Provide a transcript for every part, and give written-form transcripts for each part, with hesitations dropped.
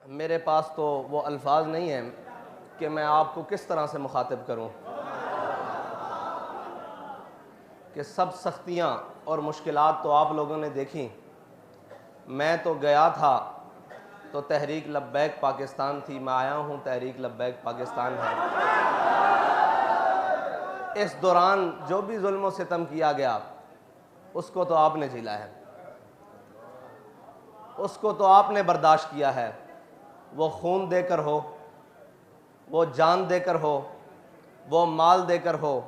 मेरे पास तो वो अल्फाज नहीं हैं कि मैं आपको किस तरह से मुखातिब करूं कि सब सख्तियां और मुश्किलात तो आप लोगों ने देखी। मैं तो गया था तो तहरीक लब्बैक पाकिस्तान थी, मैं आया हूं तहरीक लब्बैक पाकिस्तान है। इस दौरान जो भी जुल्म सितम किया गया उसको तो आपने झेला है, उसको तो आपने बर्दाश्त किया है। वो खून देकर हो, वो जान देकर हो, वो माल देकर हो,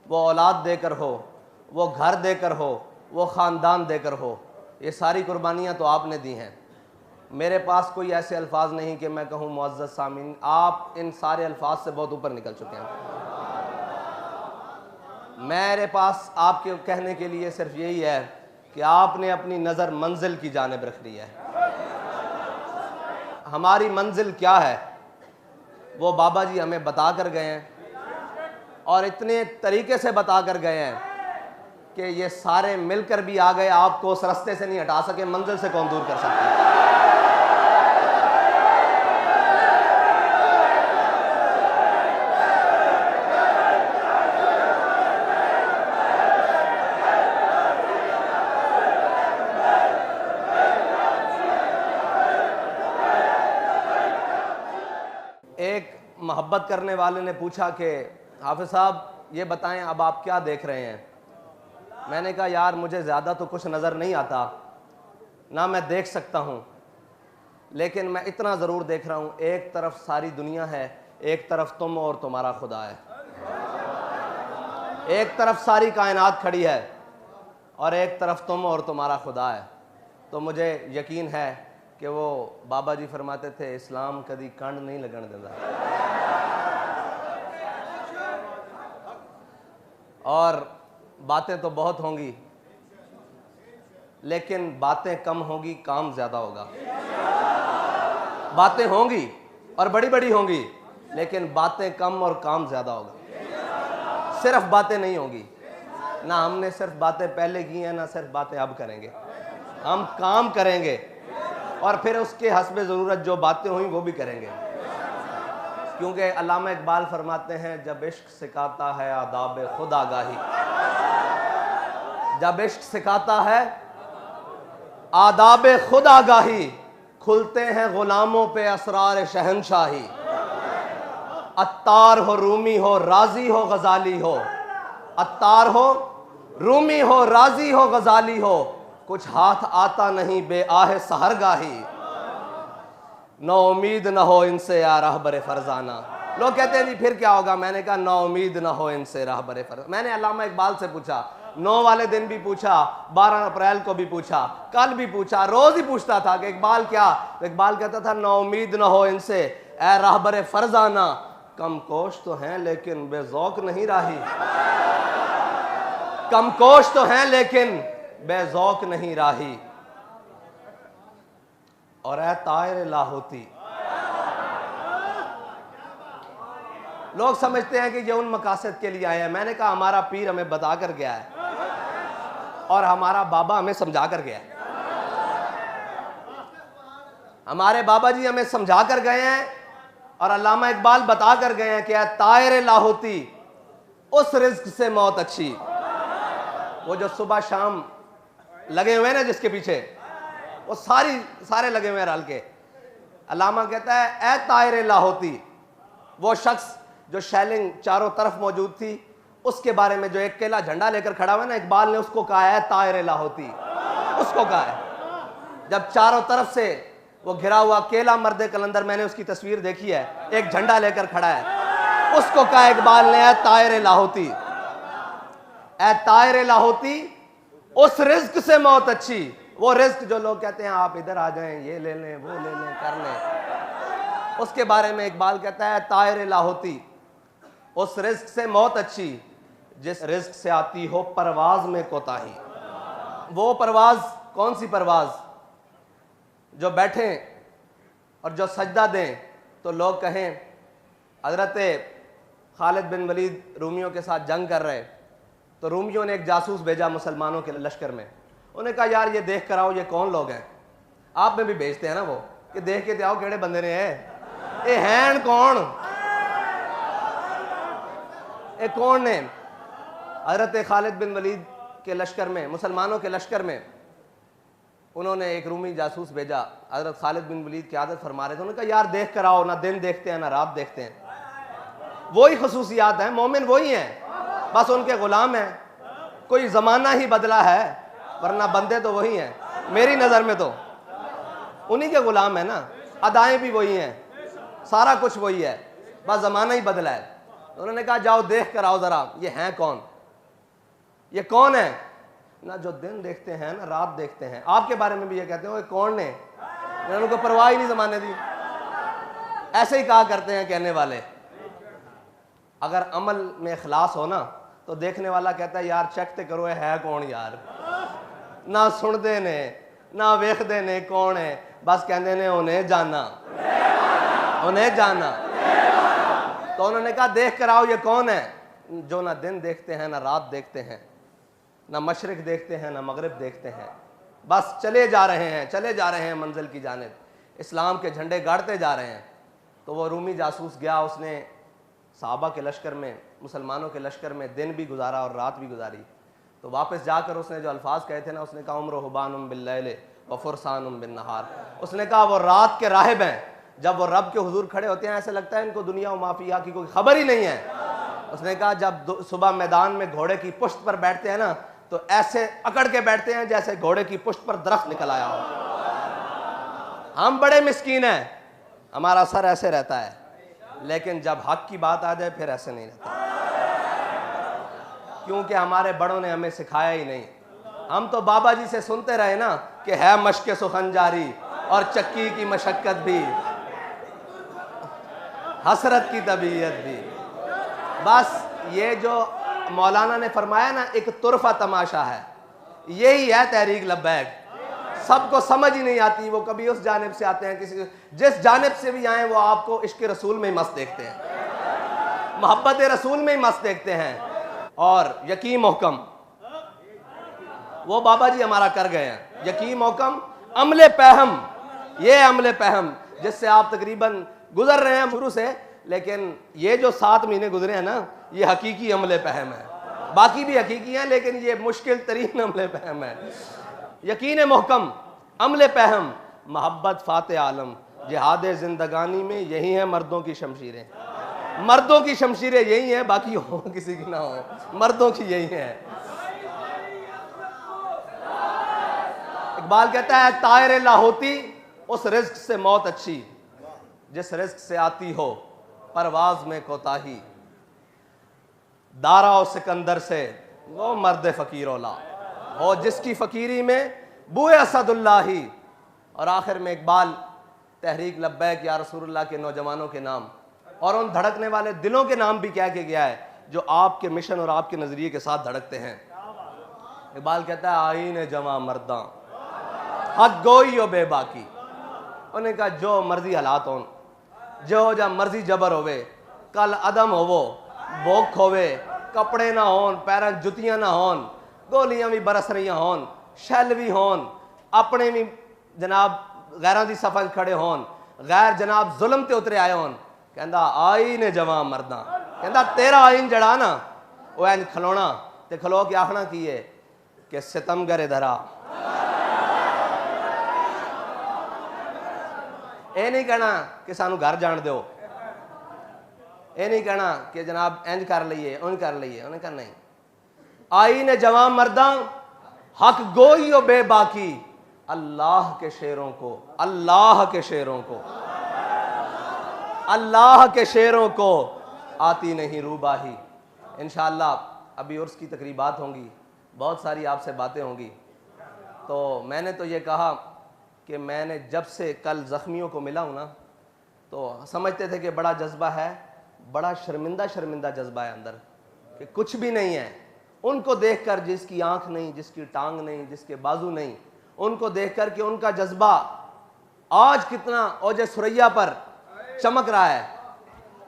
वो औलाद देकर हो, वो घर देकर हो, वो ख़ानदान देकर हो, ये सारी कुर्बानियाँ तो आपने दी हैं। मेरे पास कोई ऐसे अल्फाज नहीं कि मैं कहूँ मुअज़्ज़ज़ सामीन, आप इन सारे अल्फाज से बहुत ऊपर निकल चुके हैं। मेरे पास आपके कहने के लिए सिर्फ यही है कि आपने अपनी नज़र मंजिल की जानिब रख ली है। हमारी मंजिल क्या है वो बाबा जी हमें बता कर गए हैं, और इतने तरीके से बता कर गए हैं कि ये सारे मिलकर भी आ गए, आपको उस रास्ते से नहीं हटा सके, मंजिल से कौन दूर कर सकता है। एक मोहब्बत करने वाले ने पूछा कि हाफिज़ साहब ये बताएं अब आप क्या देख रहे हैं। मैंने कहा यार मुझे ज़्यादा तो कुछ नज़र नहीं आता, ना मैं देख सकता हूँ, लेकिन मैं इतना ज़रूर देख रहा हूँ, एक तरफ सारी दुनिया है, एक तरफ तुम और तुम्हारा खुदा है, एक तरफ सारी कायनात खड़ी है और एक तरफ तुम और तुम्हारा खुदा है। तो मुझे यकीन है कि वो बाबा जी फरमाते थे इस्लाम कभी कंड नहीं लगन देता। और बातें तो बहुत होंगी लेकिन बातें कम होंगी, काम ज़्यादा होगा। बातें होंगी और बड़ी बड़ी होंगी लेकिन बातें कम और काम ज़्यादा होगा। सिर्फ बातें नहीं होंगी, ना हमने सिर्फ बातें पहले की हैं ना सिर्फ बातें अब करेंगे, हम काम करेंगे और फिर उसके हस्बे ज़रूरत जो बातें हुई वो भी करेंगे। क्योंकि अल्लामा इकबाल फरमाते हैं जब इश्क सिखाता है आदाब खुद आगाही, जब इश्क सिखाता है आदाब खुद आगाही, खुलते हैं गुलामों पे असरार शहनशाही। अत्तार हो रूमी हो राजी हो गजाली हो, अत्तार हो रूमी हो राजी हो गजाली हो, कुछ हाथ आता नहीं बे आहे सहरगाही। ना उम्मीद ना हो इनसे या रहबर फरजाना। लोग कहते हैं जी फिर क्या होगा, मैंने कहा ना उम्मीद ना हो इनसे रहबर फरजाना। मैंने अल्लामा इकबाल से पूछा, 9 वाले दिन भी पूछा, 12 अप्रैल को भी पूछा, कल भी पूछा, रोज ही पूछता था कि इकबाल क्या। तो इकबाल कहता था ना उम्मीद ना हो इनसे ए रहबर फरजाना, कम कोश तो हैं लेकिन बेजौक नहीं राही, कम कोश तो हैं लेकिन बेजौक नहीं राही। और ए तायर लाहौती, लोग समझते हैं कि ये उन मकासद के लिए आए हैं। मैंने कहा हमारा पीर हमें बता कर गया है और हमारा बाबा हमें समझा कर गया है। हमारे बाबा जी हमें समझा कर गए हैं और अल्लामा इकबाल बता कर गए हैं कि ए तायर लाहौती, उस रिज्क से मौत अच्छी। वो जो सुबह शाम लगे हुए हैं ना जिसके पीछे, वो सारे लगे हुए हैं रल के। अल्लामा कहता है ए तायर लाहौती, वो शख्स जो शैलिंग चारों तरफ मौजूद थी उसके बारे में जो एक केला झंडा लेकर खड़ा हुआ है ना, इकबाल ने उसको कहा है तायर लाहौती, उसको कहा है। जब चारों तरफ से वो घिरा हुआ केला मर्दे कलंदर, मैंने उसकी तस्वीर देखी है, एक झंडा लेकर खड़ा है, उसको कहा इकबाल ने ए तायर लाहौती, ए तायर लाहौती, उस रिज्क से मौत अच्छी। वो रिज्क जो लोग कहते हैं आप इधर आ जाएं, ये ले लें, वो ले लें, कर लें, उसके बारे में इकबाल कहता है तायर लाहौती, उस रिज्क से मौत अच्छी जिस रिज्क से आती हो परवाज में कोताही। वो परवाज कौन सी परवाज, जो बैठें और जो सजदा दें तो लोग कहें हजरत खालिद बिन वलीद रूमियों के साथ जंग कर रहे, तो रूमियों ने एक जासूस भेजा मुसलमानों के लश्कर में। उन्हें कहा यार ये देख कर आओ ये कौन लोग हैं, आप में भी भेजते हैं ना वो, कि देख के आओ केड़े बंदे ने ये हैं कौन, ये कौन ने। हजरत खालिद बिन वलीद के लश्कर में, मुसलमानों के लश्कर में, उन्होंने एक रूमी जासूस भेजा। हजरत खालिद बिन वलीद की आदत फरमा रहे थे, उन्होंने कहा यार देख कर आओ, ना दिन देखते हैं ना रात देखते हैं। वही खसूसियात हैं, मोमिन वही हैं, बस उनके गुलाम हैं। कोई ज़माना ही बदला है, वरना बंदे तो वही हैं। मेरी नज़र में तो उन्हीं के गुलाम है ना, अदाएँ भी वही हैं, सारा कुछ वही है, बस ज़माना ही बदला है। तो उन्होंने कहा जाओ देख कर आओ ज़रा, ये हैं कौन, ये कौन है ना जो दिन देखते हैं ना रात देखते हैं। आपके बारे में भी ये कहते हो, ये कौन ने, उनको परवाह ही नहीं ज़माने दी। ऐसे ही कहा करते हैं कहने वाले। अगर अमल में इखलास हो ना तो देखने वाला कहता है यार चेक तो करो है कौन यार, ना सुनते ने ना वेखते ने कौन है, बस कहते ने उन्हें जाना, उन्हें जाना। तो उन्होंने कहा देख कर आओ ये कौन है जो ना दिन देखते हैं ना रात देखते हैं, ना मशरिक देखते हैं ना मगरिब देखते हैं, बस चले जा रहे हैं, चले जा रहे हैं मंजिल की जानिब, इस्लाम के झंडे गाड़ते जा रहे हैं। तो वो रूमी जासूस गया, उसने सहाबा के लश्कर में, मुसलमानों के लश्कर में दिन भी गुजारा और रात भी गुजारी। तो वापस जाकर उसने जो अल्फाज कहे थे ना, उसने कहा उम्र हुबानुम बिल्लैल व फुरसानुम बिन नहार। उसने कहा वो रात के राहिब हैं, जब वो रब के हुजूर खड़े होते हैं ऐसे लगता है इनको दुनिया और माफिया की कोई खबर ही नहीं है। उसने कहा जब सुबह मैदान में घोड़े की पुश्त पर बैठते हैं ना तो ऐसे अकड़ के बैठते हैं जैसे घोड़े की पुश्त पर दरख्त निकल आया हो। हम बड़े मिस्कीन हैं, हमारा सर ऐसे रहता है, लेकिन जब हक की बात आ जाए फिर ऐसे नहीं रहता, क्योंकि हमारे बड़ों ने हमें सिखाया ही नहीं। हम तो बाबा जी से सुनते रहे ना कि है मशक सुखन जारी और चक्की की मशक्कत भी, हसरत की तबीयत भी। बस ये जो मौलाना ने फरमाया ना एक तुरफा तमाशा है, यही है तहरीक लब्बैक। सबको समझ ही नहीं आती, वो कभी उस जानिब से आते हैं, किसी जिस जानिब से भी आए वो आपको इश्क रसूल में ही मस्त देखते हैं, मोहब्बत रसूल में ही मस्त देखते हैं। और यकीन मोहकम वो बाबा जी हमारा कर गए हैं, यकीन मोहकम अमले पहम, ये अमले पहम जिससे आप तकरीबन गुजर रहे हैं शुरू से, लेकिन ये जो 7 महीने गुजरे हैं ना ये हकीकी अमले पहम है। बाकी भी हकीकी हैं लेकिन ये मुश्किल तरीन अमले पहम है। यकीन मोहकम अमले पहम मोहब्बत फाते आलम, जिहाद जिंदगानी में यही है मर्दों की शमशीरें, मर्दों की शमशीरें यही हैं, बाकी हो किसी की ना हो, मर्दों की यही है। इकबाल कहता है तायर लाहोती उस रिज्क से मौत अच्छी जिस रिज्क से आती हो परवाज में कोताही, दारा और सिकंदर से वो मर्द फकीरोला हो जिसकी फकीरी में बुए असदुल्लाही। और आखिर में इकबाल तहरीक लब्बैक या रसूलुल्लाह के नौजवानों के नाम और उन धड़कने वाले दिलों के नाम भी कह के गया है जो आपके मिशन और आपके नजरिए के साथ धड़कते हैं। इकबाल कहता है आईने जमा मर्दा हक गोई ओ बेबाकी। उन्हें कहा जो मर्जी हालात हो, जो जब मर्जी जबर होवे, कल अदम होवो, भूख होवे, कपड़े ना होन, पैर जुतियां ना होन, गोलियां भी बरस रही होन, शैल भी होन, अपने भी जनाब गैरां दी सफा खड़े होन, गैर जनाब जुल्म ते उतरे आए होन, कहंदा आई ने जवा मर्दा, कहंदा तेरा आइन जड़ा ना वो इंज खलोना ते खलो के आखना की है कि सितम करे धरा। ये नहीं कहना कि सानू घर जान दो, ये नहीं कहना कि जनाब इंज कर लीए उन कर लीए, उन्हें कहना नहीं, आई ने जवां मर्दा हक गोई ओ बेबाकी, अल्लाह के शेरों को, अल्लाह के शेरों को, अल्लाह के शेरों को आती नहीं रूबाही। इंशाअल्लाह अभी उर्स की तकरीबात होंगी, बहुत सारी आपसे बातें होंगी। तो मैंने तो ये कहा कि मैंने जब से कल ज़ख्मियों को मिला हूँ ना तो समझते थे कि बड़ा जज्बा है, बड़ा शर्मिंदा शर्मिंदा जज्बा है अंदर कि कुछ भी नहीं है। उनको देखकर जिसकी आंख नहीं, जिसकी टांग नहीं, जिसके बाजू नहीं, उनको देखकर कि उनका जज्बा आज कितना औजे सुरैया पर चमक रहा है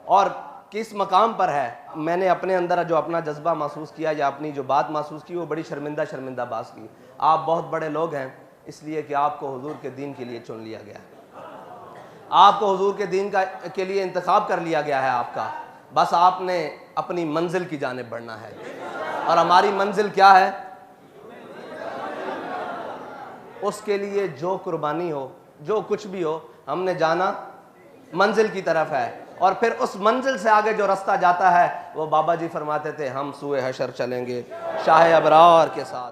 और किस मकाम पर है। मैंने अपने अंदर जो अपना जज्बा महसूस किया या अपनी जो बात महसूस की वो बड़ी शर्मिंदा शर्मिंदा बात की। आप बहुत बड़े लोग हैं इसलिए कि आपको हुजूर के दीन के लिए चुन लिया गया है। आपको हुजूर के दीन के लिए इंतखाब कर लिया गया है आपका, बस आपने अपनी मंजिल की जानिब बढ़ना है। और हमारी मंजिल क्या है? उसके लिए जो कुर्बानी हो, जो कुछ भी हो, हमने जाना मंजिल की तरफ है। और फिर उस मंजिल से आगे जो रास्ता जाता है वो बाबा जी फरमाते थे हम सूए हशर चलेंगे शाह अबरार के साथ।